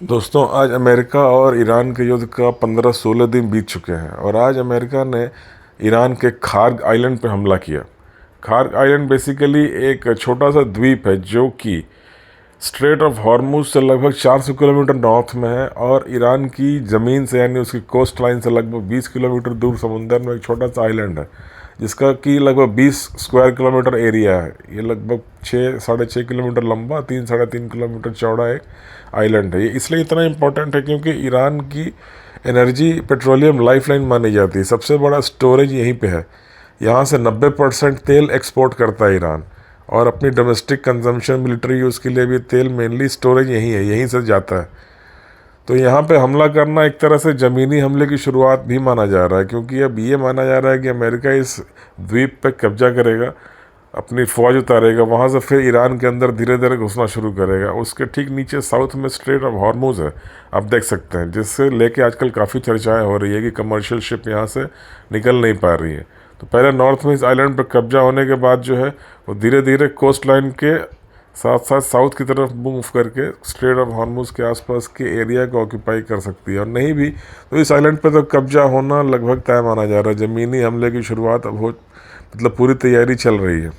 दोस्तों, आज अमेरिका और ईरान के युद्ध का 15-16 दिन बीत चुके हैं और आज अमेरिका ने ईरान के खार्ग आइलैंड पर हमला किया। खार्ग आइलैंड बेसिकली एक छोटा सा द्वीप है जो कि स्ट्रेट ऑफ हॉर्मुज से लगभग 400 किलोमीटर नॉर्थ में है और ईरान की ज़मीन से यानी उसकी कोस्ट लाइन से लगभग 20 किलोमीटर दूर समुंदर में एक छोटा सा आइलैंड है जिसका कि लगभग 20 स्क्वायर किलोमीटर एरिया है। ये लगभग 6-6.5 किलोमीटर लंबा, 3-3.5 किलोमीटर चौड़ा एक आइलैंड है। ये इसलिए इतना इम्पोर्टेंट है क्योंकि ईरान की एनर्जी पेट्रोलियम लाइफलाइन मानी जाती है। सबसे बड़ा स्टोरेज यहीं पे है। यहाँ से 90% तेल एक्सपोर्ट करता है ईरान और अपनी डोमेस्टिक कंजम्पशन, मिलिट्री यूज़ के लिए भी तेल मेनली स्टोरेज यहीं है, यहीं से जाता है। तो यहाँ पे हमला करना एक तरह से ज़मीनी हमले की शुरुआत भी माना जा रहा है क्योंकि अब ये माना जा रहा है कि अमेरिका इस द्वीप पे कब्जा करेगा, अपनी फ़ौज उतारेगा, वहाँ से फिर ईरान के अंदर धीरे धीरे घुसना शुरू करेगा। उसके ठीक नीचे साउथ में स्ट्रेट ऑफ हॉर्मुज है, आप देख सकते हैं, जिससे लेके आजकल काफ़ी चर्चाएँ हो रही है कि कमर्शियल शिप यहाँ से निकल नहीं पा रही है। तो पहले नॉर्थ में इस आइलैंड पर कब्जा होने के बाद जो है वो धीरे धीरे कोस्ट लाइन के साथ साथ साउथ की तरफ मूव करके स्ट्रेट ऑफ हॉर्मुज के आसपास के एरिया को ऑक्यूपाई कर सकती है। और नहीं भी तो इस आइलैंड पर तो कब्जा होना लगभग तय माना जा रहा है। ज़मीनी हमले की शुरुआत अब हो, मतलब पूरी तैयारी चल रही है।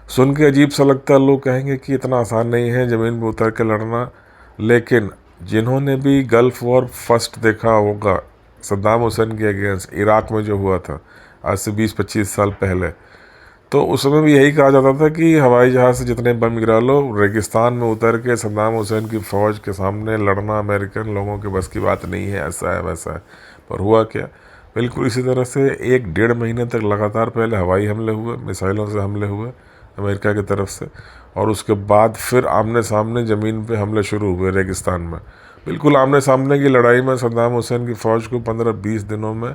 सुन के अजीब सा लगता है, लोग कहेंगे कि इतना आसान नहीं है ज़मीन पर उतर के लड़ना, लेकिन जिन्होंने भी गल्फ़ वॉर फर्स्ट देखा होगा, सद्दाम हुसैन के अगेंस्ट इराक में जो हुआ था आज से 20-25 साल पहले, तो उस समय भी यही कहा जाता था कि हवाई जहाज़ से जितने बम गिरा लो, रेगिस्तान में उतर के सद्दाम हुसैन की फ़ौज के सामने लड़ना अमेरिकन लोगों के बस की बात नहीं है, ऐसा है वैसा है। पर हुआ क्या, बिल्कुल इसी तरह से 1-1.5 महीने तक लगातार पहले हवाई हमले हुए, मिसाइलों से हमले हुए अमेरिका की तरफ से, और उसके बाद फिर आमने सामने ज़मीन पे हमले शुरू हुए रेगिस्तान में। बिल्कुल आमने सामने की लड़ाई में सद्दाम हुसैन की फ़ौज को 15-20 दिनों में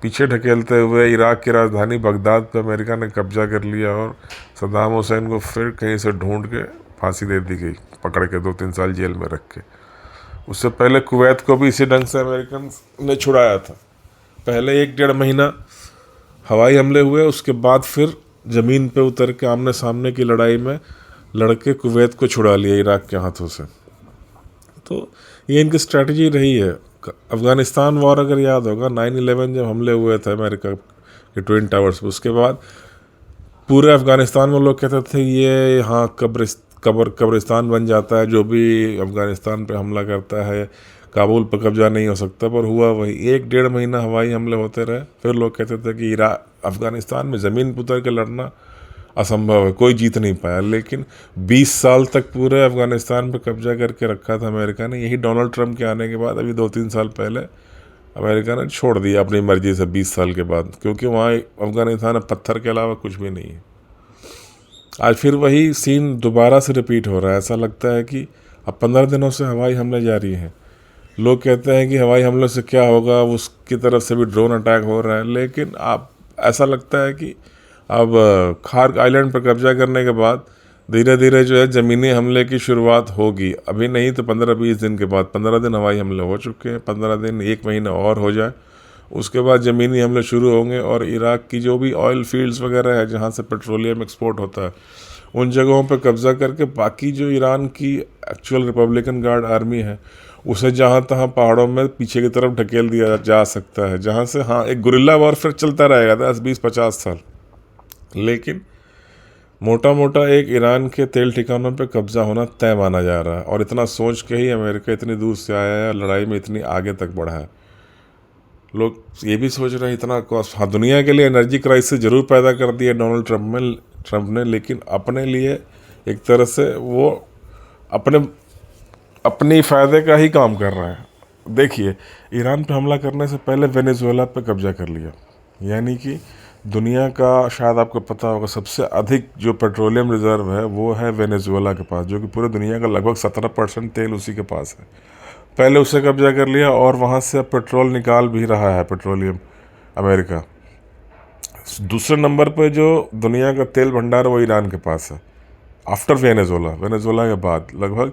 पीछे ढकेलते हुए इराक की राजधानी बगदाद पे अमेरिका ने कब्जा कर लिया और सद्दाम हुसैन को फिर कहीं से ढूंढ के फांसी दे दी गई, पकड़ के 2-3 साल जेल में रख के। उससे पहले कुवैत को भी इसी ढंग से अमेरिकन ने छुड़ाया था। पहले 1-1.5 महीना हवाई हमले हुए, उसके बाद फिर ज़मीन पे उतर के आमने सामने की लड़ाई में लड़के कुवैत को छुड़ा लिया इराक के हाथों से। तो ये इनकी स्ट्रैटेजी रही है। अफ़गानिस्तान वॉर अगर याद होगा, 9/11 जब हमले हुए थे अमेरिका के ट्विन टावर्स पर, उसके बाद पूरे अफ़गानिस्तान में लोग कहते थे ये यहाँ कब्रिस्तान बन जाता है, जो भी अफ़गानिस्तान पे हमला करता है काबुल पर कब्जा नहीं हो सकता। पर हुआ वही, 1-1.5 महीना हवाई हमले होते रहे। फिर लोग कहते थे कि अफ़गानिस्तान में ज़मीन पर उतर के लड़ना असंभव है, कोई जीत नहीं पाया। लेकिन 20 साल तक पूरे अफ़गानिस्तान पर कब्जा करके रखा था अमेरिका ने। यही डोनाल्ड ट्रंप के आने के बाद अभी 2-3 साल पहले अमेरिका ने छोड़ दिया अपनी मर्जी से 20 साल के बाद, क्योंकि वहाँ अफ़गानिस्तान में पत्थर के अलावा कुछ भी नहीं है। आज फिर वही सीन दोबारा से रिपीट हो रहा है। ऐसा लगता है कि अब 15 दिनों से हवाई हमले जारी हैं। लोग कहते हैं कि हवाई हमले से क्या होगा, उसकी तरफ से भी ड्रोन अटैक हो रहा है, लेकिन आप ऐसा लगता है कि अब खार्ग आइलैंड पर कब्जा करने के बाद धीरे धीरे जो है ज़मीनी हमले की शुरुआत होगी। अभी नहीं तो 15-20 दिन के बाद, 15 दिन हवाई हमले हो चुके हैं, 15 दिन 1 महीना और हो जाए, उसके बाद ज़मीनी हमले शुरू होंगे और इराक की जो भी ऑयल फील्ड्स वगैरह है जहाँ से पेट्रोलियम एक्सपोर्ट होता है, उन जगहों पर कब्जा करके बाकी जो ईरान की एक्चुअल रिपब्लिकन गार्ड आर्मी है उसे जहाँ तहाँ पहाड़ों में पीछे की तरफ ढकेल दिया जा सकता है, जहाँ से हाँ एक गुरिल्ला वॉरफेयर चलता रहेगा 10-20-50 साल। लेकिन मोटा मोटा एक ईरान के तेल ठिकानों पे कब्जा होना तय माना जा रहा है। और इतना सोच के ही अमेरिका इतनी दूर से आया है, लड़ाई में इतनी आगे तक बढ़ा है। लोग ये भी सोच रहे हैं इतना कॉस्ट, हाँ दुनिया के लिए एनर्जी क्राइसिस ज़रूर पैदा कर दिया डोनाल्ड ट्रंप ने, लेकिन अपने लिए एक तरह से वो अपनी फ़ायदे का ही काम कर रहे हैं। देखिए, ईरान पे हमला करने से पहले वेनेजुएला पे कब्जा कर लिया, यानी कि दुनिया का, शायद आपको पता होगा, सबसे अधिक जो पेट्रोलियम रिज़र्व है वो है वेनेजुएला के पास, जो कि पूरे दुनिया का लगभग 17% तेल उसी के पास है। पहले उसे कब्जा कर लिया और वहाँ से अब पेट्रोल निकाल भी रहा है पेट्रोलियम अमेरिका। दूसरे नंबर पर जो दुनिया का तेल भंडार है वो ईरान के पास है, आफ्टर वेनेजुएला के बाद। लगभग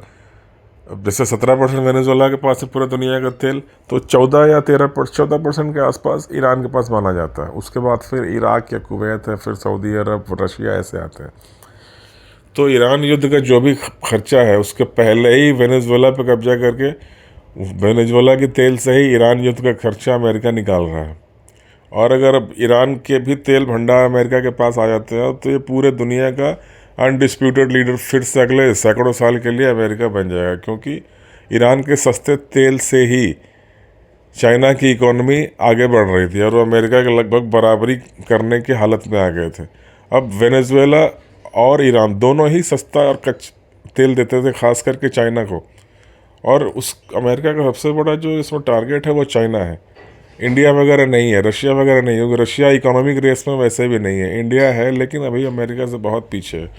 जैसे 17% वेनेजुएला के पास है पूरे दुनिया का तेल, तो 14% के आसपास ईरान के पास माना जाता है। उसके बाद फिर इराक या कुवैत है, फिर सऊदी अरब, रशिया, ऐसे आते हैं। तो ईरान युद्ध का जो भी खर्चा है उसके पहले ही वेनेजुएला पे कब्जा करके वेनेजुएला की तेल से ही ईरान युद्ध का खर्चा अमेरिका निकाल रहा है। और अगर अब ईरान के भी तेल भंडार अमेरिका के पास आ जाते हैं तो ये पूरे दुनिया का अनडिस्प्यूटेड लीडर फिर से अगले सैकड़ों साल के लिए अमेरिका बन जाएगा, क्योंकि ईरान के सस्ते तेल से ही चाइना की इकोनॉमी आगे बढ़ रही थी और वो अमेरिका के लगभग बराबरी करने की हालत में आ गए थे। अब वेनेजुएला और ईरान दोनों ही सस्ता और तेल देते थे, खास करके चाइना को। और उस अमेरिका का सबसे बड़ा जो इसमें टारगेट है वो चाइना है, इंडिया वगैरह नहीं है, रशिया वगैरह नहीं है, क्योंकि रशिया इकोनॉमिक रेस में वैसे भी नहीं है। इंडिया है लेकिन अभी अमेरिका से बहुत पीछे है,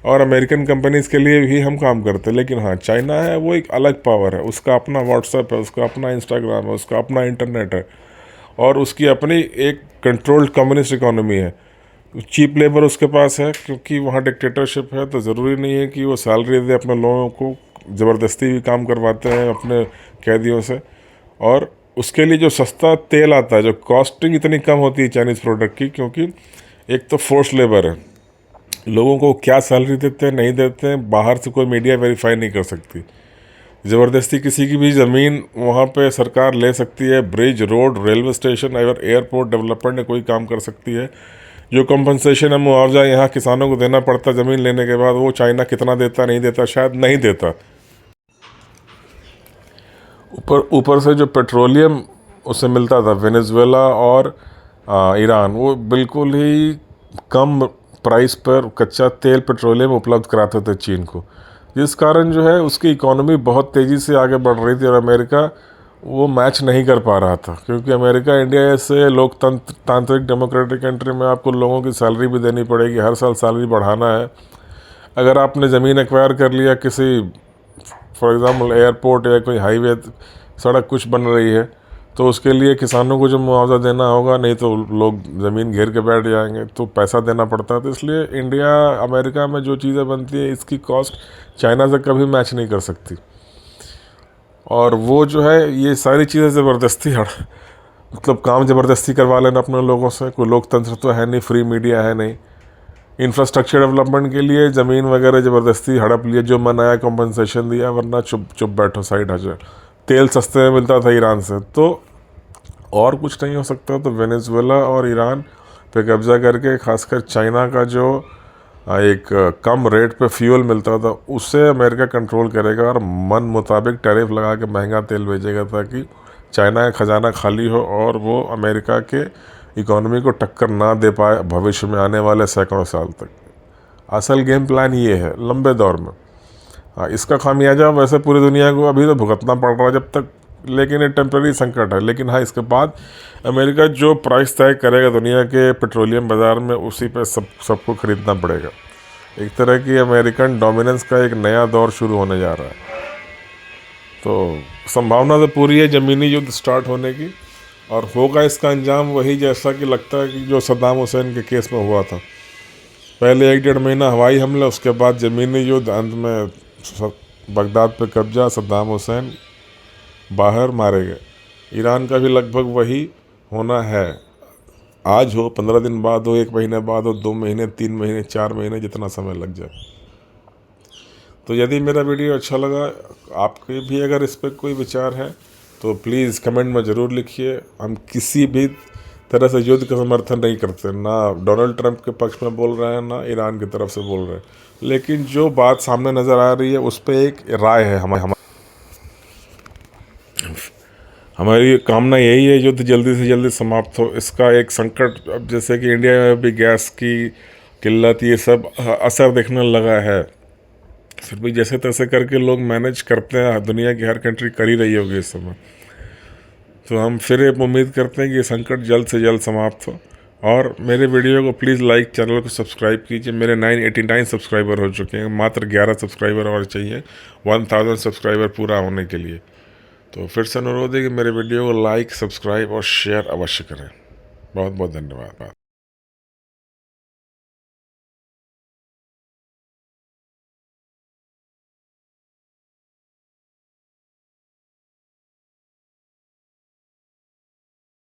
और अमेरिकन कंपनीज़ के लिए भी हम काम करते हैं। लेकिन हाँ, चाइना है वो एक अलग पावर है, उसका अपना व्हाट्सएप है, उसका अपना इंस्टाग्राम है, उसका अपना इंटरनेट है, और उसकी अपनी एक कंट्रोल्ड कम्युनिस्ट इकोनॉमी है। चीप लेबर उसके पास है, क्योंकि वहाँ डिक्टेटरशिप है, तो ज़रूरी नहीं है कि वो सैलरी दे अपने लोगों को, ज़बरदस्ती भी काम करवाते हैं अपने कैदियों से। और उसके लिए जो सस्ता तेल आता है, जो कॉस्टिंग इतनी कम होती है चाइनीज़ प्रोडक्ट की, क्योंकि एक तो फोर्स लेबर है, लोगों को क्या सैलरी देते हैं नहीं देते हैं बाहर से कोई मीडिया वेरीफाई नहीं कर सकती। ज़बरदस्ती किसी की भी ज़मीन वहाँ पे सरकार ले सकती है, ब्रिज, रोड, रेलवे स्टेशन और एयरपोर्ट डेवलपमेंट में कोई काम कर सकती है। जो कंपनसेशन है, मुआवजा यहाँ किसानों को देना पड़ता ज़मीन लेने के बाद, वो चाइना कितना देता नहीं देता, शायद नहीं देता। ऊपर से जो पेट्रोलियम उसे मिलता था वेनेजुएला और ईरान, वो बिल्कुल ही कम प्राइस पर कच्चा तेल पेट्रोलियम उपलब्ध कराते थे चीन को, जिस कारण जो है उसकी इकोनॉमी बहुत तेज़ी से आगे बढ़ रही थी और अमेरिका वो मैच नहीं कर पा रहा था। क्योंकि अमेरिका इंडिया जैसे लोकतंत्र तांत्रिक डेमोक्रेटिक कंट्री में आपको लोगों की सैलरी भी देनी पड़ेगी, हर साल सैलरी बढ़ाना है। अगर आपने ज़मीन एक्वायर कर लिया किसी, फॉर एग्ज़ाम्पल एयरपोर्ट या कोई हाईवे, सड़क कुछ बन रही है, तो उसके लिए किसानों को जो मुआवजा देना होगा, नहीं तो लोग ज़मीन घेर के बैठ जाएंगे, तो पैसा देना पड़ता है। तो इसलिए इंडिया अमेरिका में जो चीज़ें बनती है, इसकी कॉस्ट चाइना से कभी मैच नहीं कर सकती। और वो जो है ये सारी चीज़ें ज़बरदस्ती मतलब काम ज़बरदस्ती करवा लेना अपने लोगों से। कोई लोकतंत्र तो है नहीं, फ्री मीडिया है नहीं। इंफ्रास्ट्रक्चर डेवलपमेंट के लिए ज़मीन वगैरह ज़बरदस्ती हड़प लिए, जो मन आया कॉम्पनसेशन दिया, वरना चुप चुप बैठो, साइड हटो। तेल सस्ते में मिलता था ईरान से, तो और कुछ नहीं हो सकता। तो वेनेजुएला और ईरान पे कब्जा करके, खासकर चाइना का जो एक कम रेट पे फ्यूल मिलता था, उससे अमेरिका कंट्रोल करेगा और मन मुताबिक टैरिफ लगा के महंगा तेल भेजेगा, ताकि चाइना का खजाना खाली हो और वो अमेरिका के इकोनॉमी को टक्कर ना दे पाए भविष्य में आने वाले सैकड़ों साल तक। असल गेम प्लान ये है लंबे दौर में। हाँ, इसका खामियाजा वैसे पूरी दुनिया को अभी तो भुगतना पड़ रहा है जब तक, लेकिन ये टेम्प्रेरी संकट है। लेकिन हाँ, इसके बाद अमेरिका जो प्राइस तय करेगा दुनिया के पेट्रोलियम बाज़ार में, उसी पे सबको ख़रीदना पड़ेगा। एक तरह की अमेरिकन डोमिनेंस का एक नया दौर शुरू होने जा रहा है। तो संभावना तो पूरी है ज़मीनी युद्ध स्टार्ट होने की, और होगा इसका अंजाम वही जैसा कि लगता है कि जो सद्दाम हुसैन के केस में हुआ था। पहले 1-1.5 महीना हवाई हमला, उसके बाद ज़मीनी युद्ध, अंत में बगदाद पे कब्जा, सद्दाम हुसैन बाहर मारे गए। ईरान का भी लगभग वही होना है। आज हो, 15 दिन बाद हो, 1 महीने बाद हो, 2 महीने, 3 महीने, 4 महीने, जितना समय लग जाए। तो यदि मेरा वीडियो अच्छा लगा, आपके भी अगर इस पर कोई विचार है, तो प्लीज़ कमेंट में ज़रूर लिखिए। हम किसी भी तरह से युद्ध का समर्थन नहीं करते, ना डोनाल्ड ट्रंप के पक्ष में बोल रहे हैं, ना ईरान की तरफ से बोल रहे हैं। लेकिन जो बात सामने नज़र आ रही है उस पर एक राय है हमारी कामना यही है, युद्ध जल्दी से जल्दी समाप्त हो। इसका एक संकट, अब जैसे कि इंडिया में भी गैस की किल्लत, ये सब असर दिखने लगा है। फिर भी जैसे तैसे करके लोग मैनेज करते हैं, दुनिया की हर कंट्री कर ही रही होगी इस समय। तो हम फिर उम्मीद करते हैं कि ये संकट जल्द से जल्द समाप्त हो। और मेरे वीडियो को प्लीज़ लाइक, चैनल को सब्सक्राइब कीजिए। मेरे 989 सब्सक्राइबर हो चुके हैं, मात्र 11 सब्सक्राइबर और चाहिए 1000 सब्सक्राइबर पूरा होने के लिए। तो फिर से अनुरोध है कि मेरे वीडियो को लाइक, सब्सक्राइब और शेयर अवश्य करें। बहुत बहुत धन्यवाद।